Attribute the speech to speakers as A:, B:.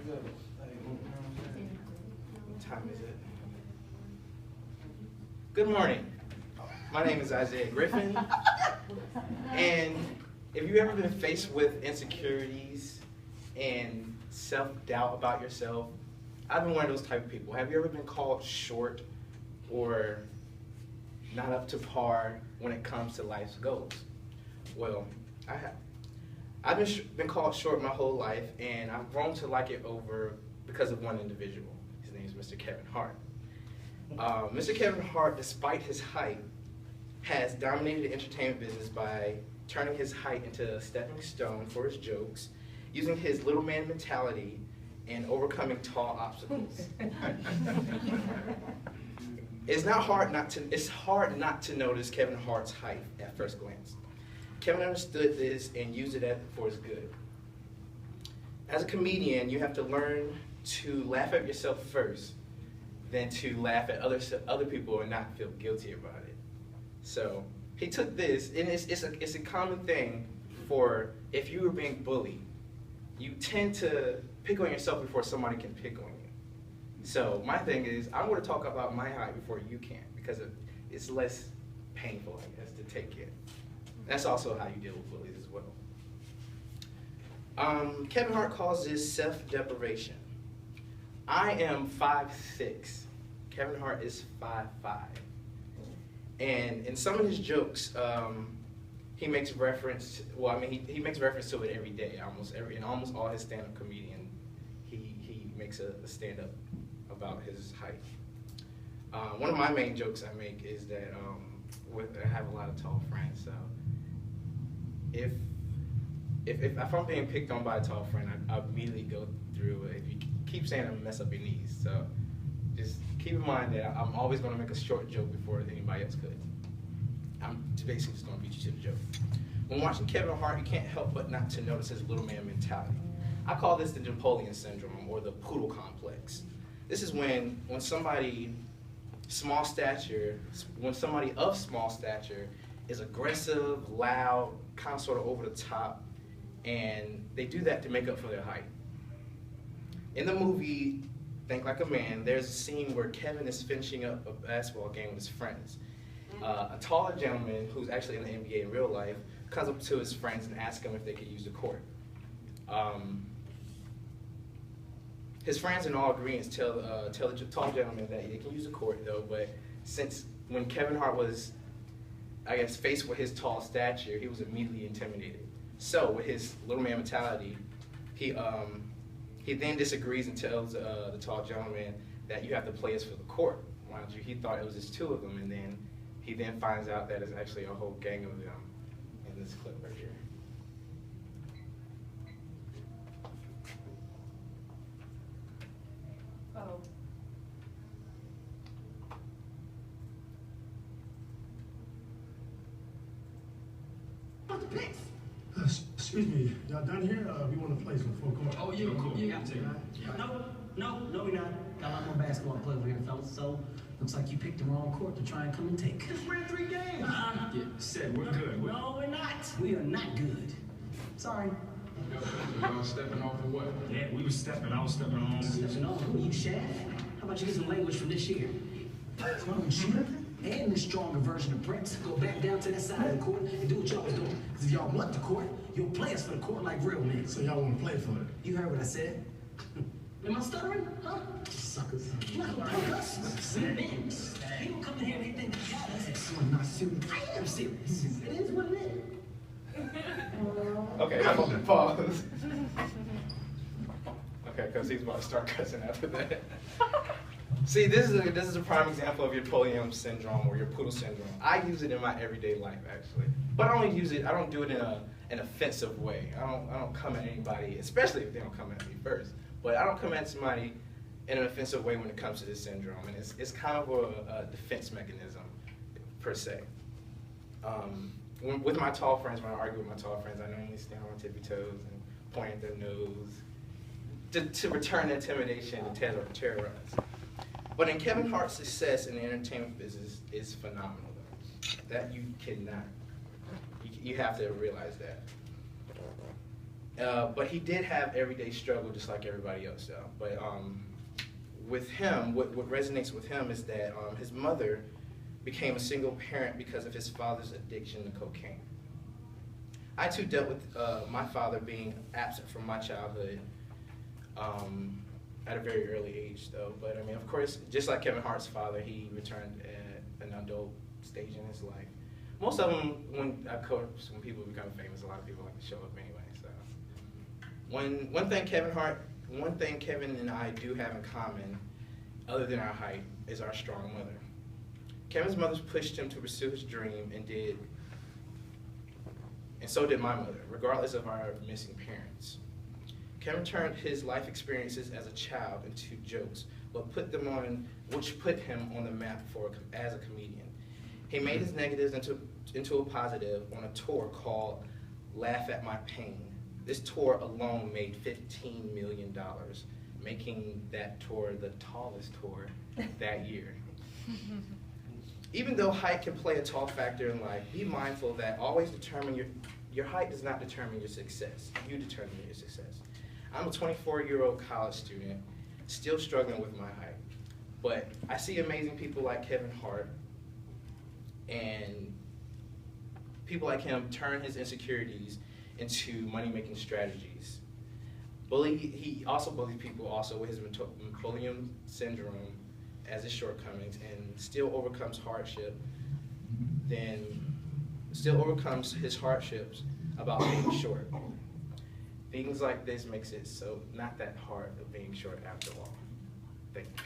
A: go. Like, what time is it? Good morning. My name is Isaiah Griffin. And if you've ever been faced with insecurities and self-doubt about yourself, I've been one of those type of people. Have you ever been called short or not up to par when it comes to life's goals? Well, I have. I've been called short my whole life, and I've grown to like it over because of one individual. His name is Mr. Kevin Hart. Mr. Kevin Hart, despite his height, has dominated the entertainment business by turning his height into a stepping stone for his jokes, using his little man mentality, and overcoming tall obstacles. It's hard not to notice Kevin Hart's height at first glance. Kevin understood this and used it for his good. As a comedian, you have to learn to laugh at yourself first, then to laugh at other people and not feel guilty about it. So he took this, and it's a common thing for if you were being bullied, you tend to pick on yourself before somebody can pick on you. So my thing is, I'm going to talk about my height before you can, because it's less painful, I guess, to take it. That's also how you deal with bullies as well. Kevin Hart calls this self-deprivation. I am 5'6". Kevin Hart is 5'5". And in some of his jokes, he makes reference, he makes reference to it every day, in almost all his stand-up comedian, he makes a stand-up about his height. One of my main jokes I make is that I have a lot of tall friends, so if I'm being picked on by a tall friend, I immediately go through it. If you keep saying I'm gonna mess up your knees, so just keep in mind that I'm always gonna make a short joke before anybody else could. I'm basically just gonna beat you to the joke. When watching Kevin Hart, you can't help but not to notice his little man mentality. I call this the Napoleon syndrome, or the poodle complex. This is when somebody of small stature is aggressive, loud, kind of sort of over the top, and they do that to make up for their height. In the movie Think Like a Man, there's a scene where Kevin is finishing up a basketball game with his friends. A taller gentleman, who's actually in the NBA in real life, comes up to his friends and asks them if they could use the court. His friends in all agreement tell the tall gentleman that they can use the court, though, but since when Kevin Hart was, I guess, faced with his tall stature, he was immediately intimidated. So with his little man mentality, he then disagrees and tells the tall gentleman that you have to play us for the court. Mind you, he thought it was just two of them, and then he finds out that it's actually a whole gang of them in this clip right here.
B: Oh.
C: Excuse me, y'all done here? We want to play some full court.
D: Oh, yeah, cool. Yeah, No, we not. Got a lot more basketball to play over here, fellas. So, looks like you picked the wrong court to try and come and take.
C: Just ran 3 games.
D: Yeah, said we're good. No, we're not. We are not good. Sorry.
E: Y'all stepping off or what?
D: Yeah, we was stepping. I was stepping on. Stepping on? Who, you, Shaq? How about you get some language from this year? Strong shooter? And the stronger version of Prince. Go back down to that side of the court and do what y'all was doing. Because if y'all want the court, you'll play us for the court like real men.
C: So y'all want to play for it?
D: You heard what I said? Am I stuttering? Huh? Suckers. You're not gonna punk us. Men. People come in here and they think they got us. I'm not serious. I am serious. It is what it is.
A: Okay, I'm gonna pause. Okay, because he's about to start cussing after that. See, this is a prime example of your Napoleon syndrome or your poodle syndrome. I use it in my everyday life, actually, but I don't do it in an offensive way. I don't come at anybody, especially if they don't come at me first. But I don't come at somebody in an offensive way when it comes to this syndrome, and it's kind of a defense mechanism per se. With my tall friends, when I argue with my tall friends, I normally stand on my tippy toes and point at their nose to return the intimidation and terrorize. But in Kevin Hart's success in the entertainment business is phenomenal, though. That you cannot, you have to realize that. But he did have everyday struggle just like everybody else, though. But with him, what resonates with him is that his mother became a single parent because of his father's addiction to cocaine. I too dealt with my father being absent from my childhood at a very early age, though. But I mean, of course, just like Kevin Hart's father, he returned at an adult stage in his life. Most of them, when people become famous, a lot of people like to show up anyway. So, one thing Kevin and I do have in common, other than our height, is our strong mother. Kevin's mother pushed him to pursue his dream, and so did my mother, regardless of our missing parents. Kevin turned his life experiences as a child into jokes, which put him on the map as a comedian. He made his negatives into a positive on a tour called Laugh at My Pain. This tour alone made $15 million, making that tour the tallest tour that year. Even though height can play a tall factor in life, be mindful that always determine your height does not determine your success. You determine your success. I'm a 24-year-old college student, still struggling with my height. But I see amazing people like Kevin Hart, and people like him turn his insecurities into money-making strategies. He also bullies people also with his Napoleon syndrome as his shortcomings, and still overcomes his hardships about being short. Things like this makes it so not that hard of being short after all. Thank you.